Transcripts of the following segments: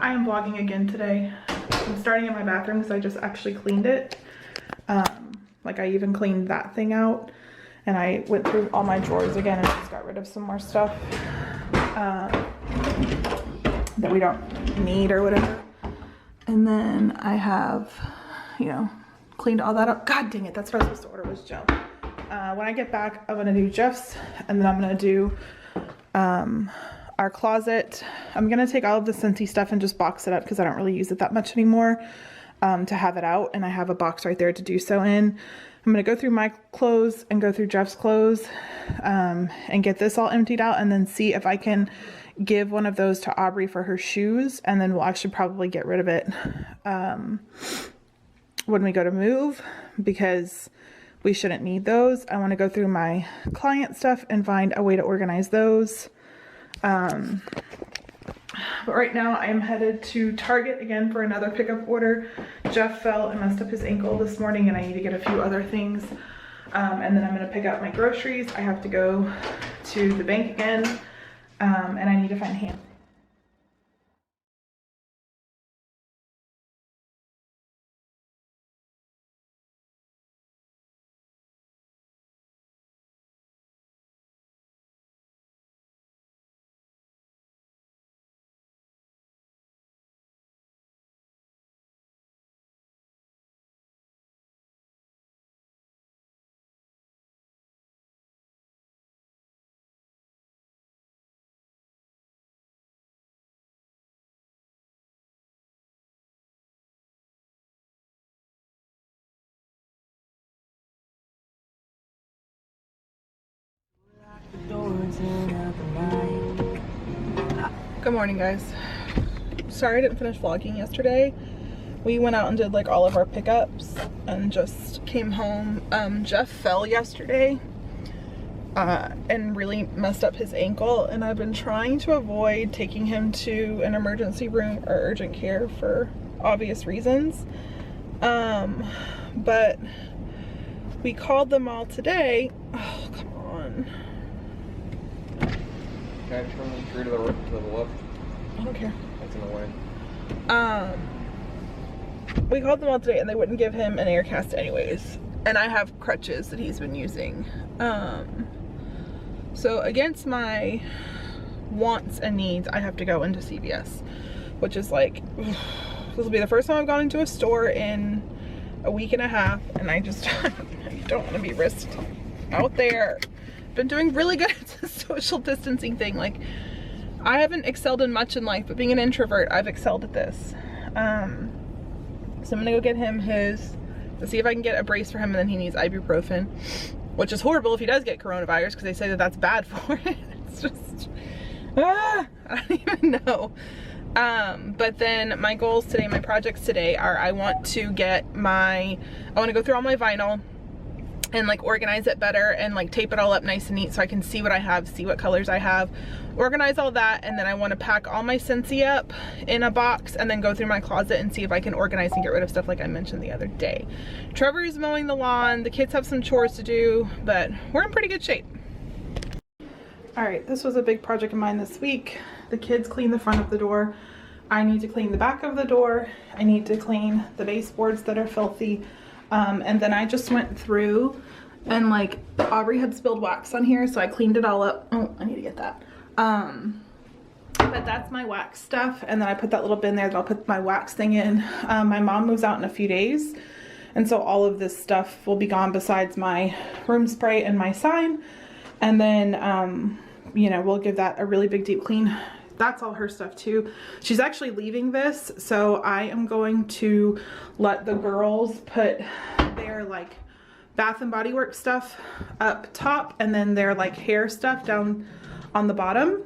I am vlogging again today. I'm starting in my bathroom because I just actually cleaned it. Like I even cleaned that thing out, and I went through all my drawers again and just got rid of some more stuff that we don't need or whatever. And then I have, you know, cleaned all that up. God dang it, that's what I was supposed to order was gel. When I get back, I'm gonna do Jeff's, and then I'm gonna do our closet. I'm gonna take all of the Scentsy stuff and just box it up because I don't really use it that much anymore, to have it out, and I have a box right there to do so in. I'm gonna go through my clothes and go through Jeff's clothes, and get this all emptied out, and then see if I can give one of those to Aubrey for her shoes, and then we'll actually probably get rid of it when we go to move, because we shouldn't need those. I want to go through my client stuff and find a way to organize those. But right now I am headed to Target again for another pickup order. Jeff fell and messed up his ankle this morning, and I need to get a few other things. And then I'm going to pick up my groceries. I have to go to the bank again, and I need to find ham. Good morning, guys. Sorry I didn't finish vlogging yesterday. We went out and did like all of our pickups and just came home. Jeff fell yesterday and really messed up his ankle, and I've been trying to avoid taking him to an emergency room or urgent care for obvious reasons. But we called them all today. Oh, come on. Can I turn the tree to the left? I don't care. That's in the way. We called them all today and they wouldn't give him an air cast anyways. And I have crutches that he's been using. So against my wants and needs, I have to go into CVS, which is like, this will be the first time I've gone into a store in a week and a half, and I just don't want to be risked out there. Been doing really good at the social distancing thing. Like, I haven't excelled in much in life, but being an introvert, I've excelled at this. So I'm gonna go get him his, to see if I can get a brace for him, and then he needs ibuprofen, which is horrible if he does get coronavirus, because they say that that's bad for it. It's just, I don't even know. But then my goals today, my projects today are, I want to go through all my vinyl and like organize it better and like tape it all up nice and neat so I can see what I have, see what colors I have, organize all that, and then I want to pack all my Scentsy up in a box and then go through my closet and see if I can organize and get rid of stuff like I mentioned the other day. Trevor is mowing the lawn, the kids have some chores to do, but we're in pretty good shape. Alright, this was a big project of mine this week. The kids cleaned the front of the door. I need to clean the back of the door. I need to clean the baseboards that are filthy. And then I just went through and like Aubrey had spilled wax on here, so I cleaned it all up. Oh, I need to get that. But that's my wax stuff, and then I put that little bin there that I'll put my wax thing in. My mom moves out in a few days, and so all of this stuff will be gone besides my room spray and my sign. And then you know, we'll give that a really big deep clean. That's all her stuff too. She's actually leaving this, so I am going to let the girls put their like Bath and Body Works stuff up top, and then their like hair stuff down on the bottom,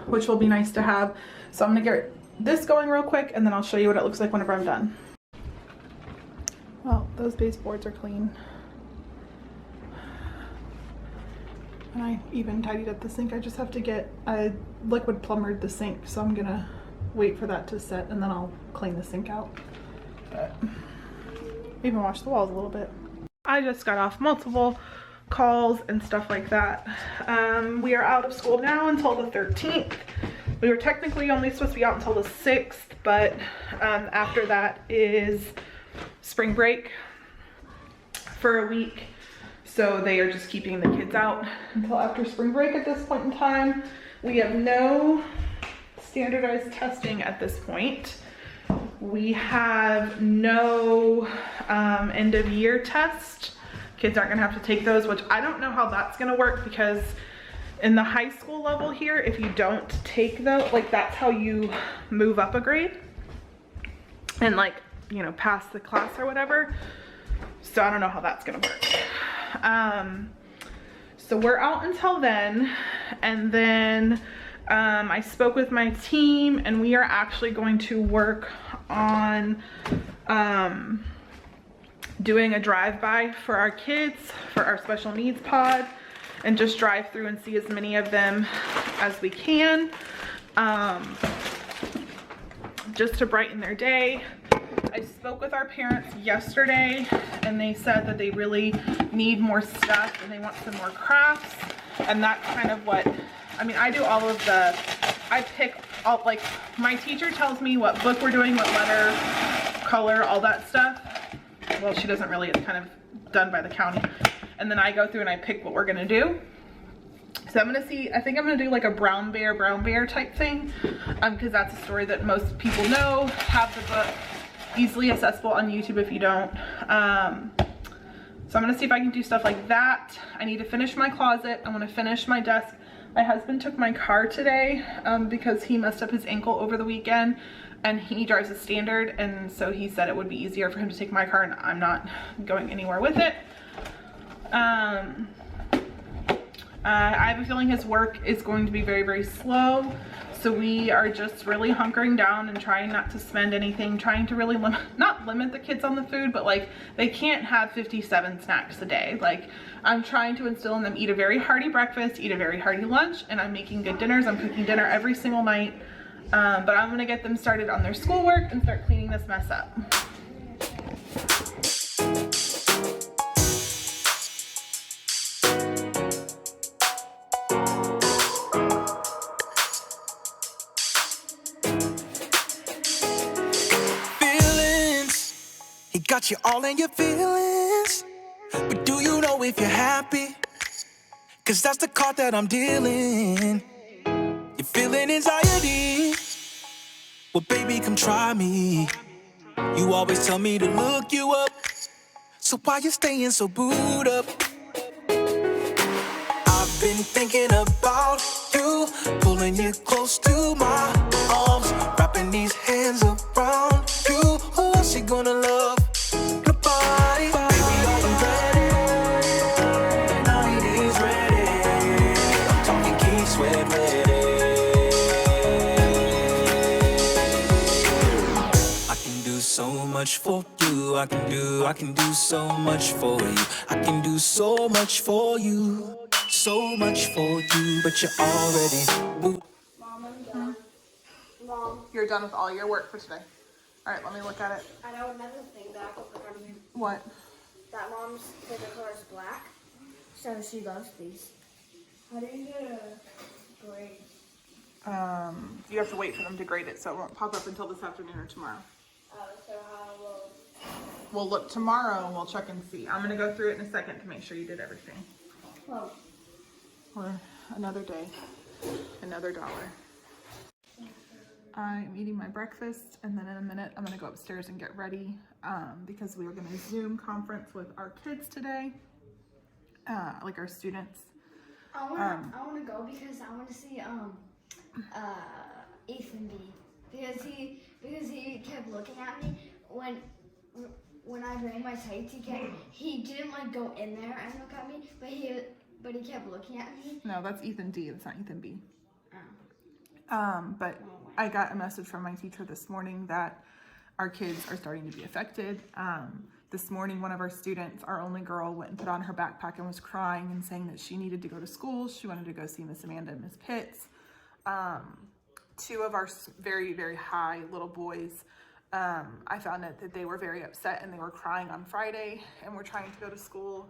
which will be nice to have. So I'm gonna get this going real quick, and then I'll show you what it looks like whenever I'm done. Well, those baseboards are clean. And I even tidied up the sink. I just have to get, I liquid plumbered the sink, so I'm gonna wait for that to set and then I'll clean the sink out. But even wash the walls a little bit. I just got off multiple calls and stuff like that. We are out of school now until the 13th. We were technically only supposed to be out until the 6th, but after that is spring break for a week. So they are just keeping the kids out until after spring break at this point in time. We have no standardized testing at this point. We have no end of year test. Kids aren't gonna have to take those, which I don't know how that's gonna work, because in the high school level here, if you don't take those, like that's how you move up a grade and like, you know, pass the class or whatever. So I don't know how that's gonna work. So we're out until then, and then I spoke with my team, and we are actually going to work on doing a drive-by for our kids, for our special needs pod, and just drive through and see as many of them as we can, just to brighten their day. I spoke with our parents yesterday, and they said that they really need more stuff and they want some more crafts, and that's kind of what, I mean, I do all of the, I pick all, like, my teacher tells me what book we're doing, what letter, color, all that stuff. Well, she doesn't really, it's kind of done by the county. And then I go through and I pick what we're gonna do. So I'm gonna see, I think I'm gonna do like a brown bear type thing, because that's a story that most people know, have the book easily accessible on YouTube if you don't. So I'm gonna see if I can do stuff like that. I need to finish my closet. I wanna finish my desk. My husband took my car today because he messed up his ankle over the weekend, and he drives a standard, and so he said it would be easier for him to take my car, and I'm not going anywhere with it. I have a feeling his work is going to be very, very slow. So we are just really hunkering down and trying not to spend anything, trying to really not limit the kids on the food, but like they can't have 57 snacks a day. Like I'm trying to instill in them, eat a very hearty breakfast, eat a very hearty lunch, and I'm making good dinners. I'm cooking dinner every single night. But I'm gonna get them started on their schoolwork and start cleaning this mess up. Got you all in your feelings, but do you know if you're happy? Cause that's the card that I'm dealing. You're feeling anxiety, well baby come try me. You always tell me to look you up, so why you staying so booed up? I've been thinking about you, pulling you close to my arms, wrapping these hands around you. Who else you gonna love? So much for you, I can do so much for you. I can do so much for you, so much for you, but you're already moved. Mom, I'm done. Mom. You're done with all your work for today. All right, let me look at it. I know another thing that I could put on here. What? That Mom's favorite color is black, so she loves these. How do you get a grade? You have to wait for them to grade it, so it won't pop up until this afternoon or tomorrow. So how will... We'll look tomorrow and we'll check and see. I'm gonna go through it in a second to make sure you did everything. Well, Or another day, another $1. I'm eating my breakfast, and then in a minute I'm gonna go upstairs and get ready because we are gonna Zoom conference with our kids today, like our students. I wanna go because I wanna see Ethan B. Because he kept looking at me when I bring my tights. He didn't like go in there and look at me, but he kept looking at me. No, that's Ethan D. That's not Ethan B. Oh. But I got a message from my teacher this morning that our kids are starting to be affected. This morning, one of our students, our only girl, went and put on her backpack and was crying and saying that she needed to go to school. She wanted to go see Miss Amanda and Miss Pitts. Two of our very, very high little boys, I found out that they were very upset and they were crying on Friday and were trying to go to school.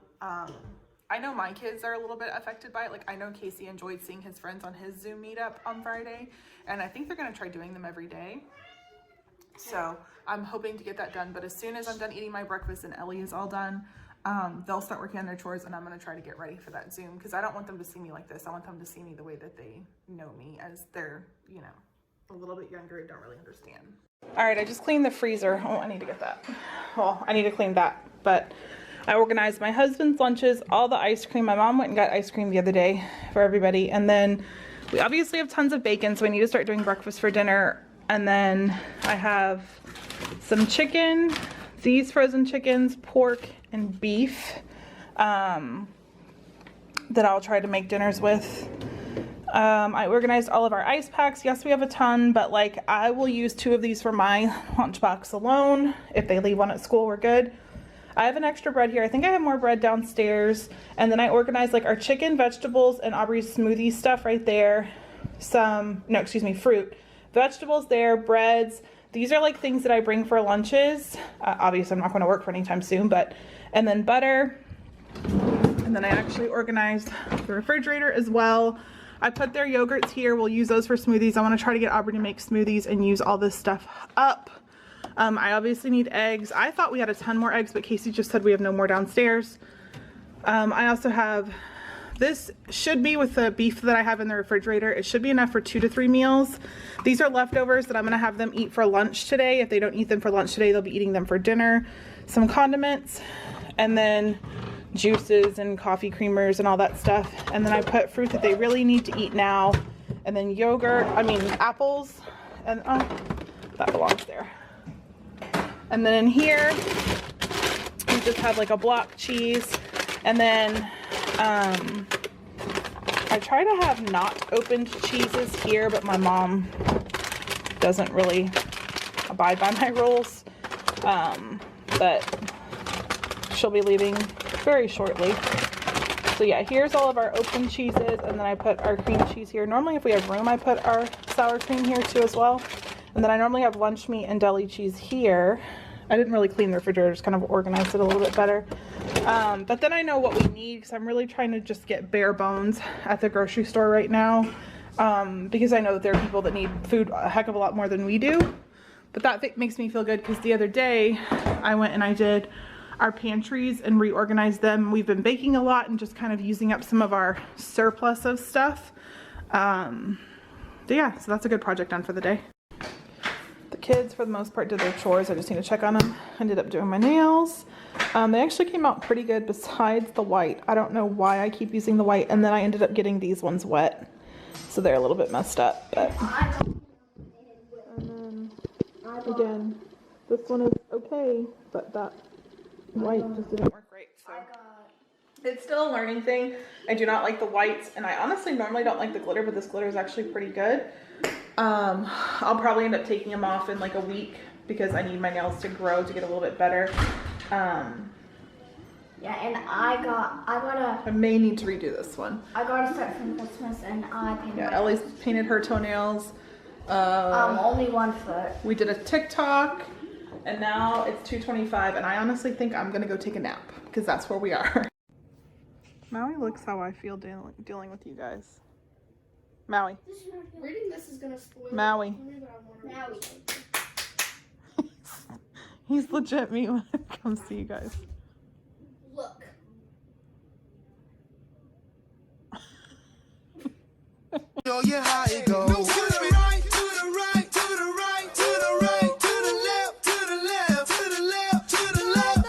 I know my kids are a little bit affected by it. Like I know Casey enjoyed seeing his friends on his Zoom meetup on Friday, and I think they're gonna try doing them every day. So I'm hoping to get that done. But as soon as I'm done eating my breakfast and Ellie is all done, they'll start working on their chores, and I'm gonna try to get ready for that Zoom because I don't want them to see me like this. I want them to see me the way that they know me, as they're, you know, a little bit younger and don't really understand. All right, I just cleaned the freezer. Oh, I need to get that. Well, I need to clean that, but I organized my husband's lunches, all the ice cream. My mom went and got ice cream the other day for everybody. And then we obviously have tons of bacon, so I need to start doing breakfast for dinner. And then I have some chicken, these frozen chickens, pork, and beef that I'll try to make dinners with. I organized all of our ice packs. Yes, we have a ton, but like I will use 2 of these for my lunchbox alone. If they leave one at school, we're good. I have an extra bread here. I think I have more bread downstairs. And then I organized like our chicken, vegetables, and Aubrey's smoothie stuff right there. Fruit. Vegetables there, breads. These are like things that I bring for lunches. Obviously, I'm not going to work for anytime soon, and then butter. And then I actually organized the refrigerator as well. I put their yogurts here. We'll use those for smoothies. I want to try to get Aubrey to make smoothies and use all this stuff up. I obviously need eggs. I thought we had a ton more eggs, but Casey just said we have no more downstairs. I also have, this should be with the beef that I have in the refrigerator. It should be enough for 2 to 3 meals. These are leftovers that I'm going to have them eat for lunch today. If they don't eat them for lunch today, they'll be eating them for dinner. Some condiments, and then juices and coffee creamers and all that stuff. And then I put fruit that they really need to eat now, and then apples, and oh, that belongs there. And then in here we just have like a block cheese, and then I try to have not opened cheeses here, but my mom doesn't really abide by my rules, but she'll be leaving very shortly. So yeah, here's all of our open cheeses, and then I put our cream cheese here. Normally if we have room, I put our sour cream here too as well. And then I normally have lunch meat and deli cheese here. I didn't really clean the refrigerator, just kind of organized it a little bit better. But then I know what we need, because I'm really trying to just get bare bones at the grocery store right now, because I know that there are people that need food a heck of a lot more than we do. But that makes me feel good, because the other day I went and I did our pantries and reorganized them. We've been baking a lot and just kind of using up some of our surplus of stuff. But yeah, so that's a good project done for the day. The kids, for the most part, did their chores. I just need to check on them. Ended up doing my nails. They actually came out pretty good besides the white. I don't know why I keep using the white, and then I ended up getting these ones wet, so they're a little bit messed up. But and then again, this one is okay, but that white just didn't work great. So it's still a learning thing. I do not like the whites, and I honestly normally don't like the glitter, but this glitter is actually pretty good. I'll probably end up taking them off in like a week, because I need my nails to grow to get a little bit better. Yeah, and I may need to redo this one. I got a set from Christmas, and I painted. Yeah, Ellie's painted her toenails. Only 1 foot. We did a TikTok, and now it's 2:25, and I honestly think I'm gonna go take a nap, because that's where we are. Maui looks how I feel dealing with you guys. Maui. Reading this is gonna spoil Maui. Maui. He's legit me when it comes to you guys. Look. Show you how it goes. To the right, to the right, to the right, to the right, to the left, to the left, to the left, to the left.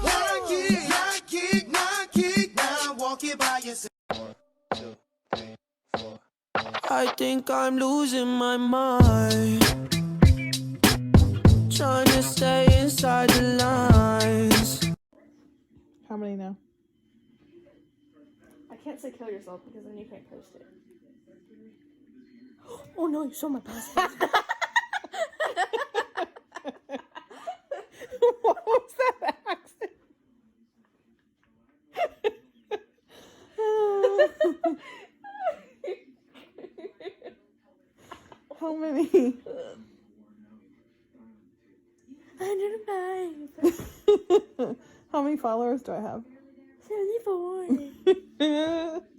Now kick, now kick, now kick, now walk it by yourself. 1, 2, 3, 4. I think I'm losing my mind, trying to stay inside the lines. How many now? I can't say kill yourself because then you can't post it. Oh no, you saw my password. What was that accent? How many? 105. How many followers do I have? 75. 24.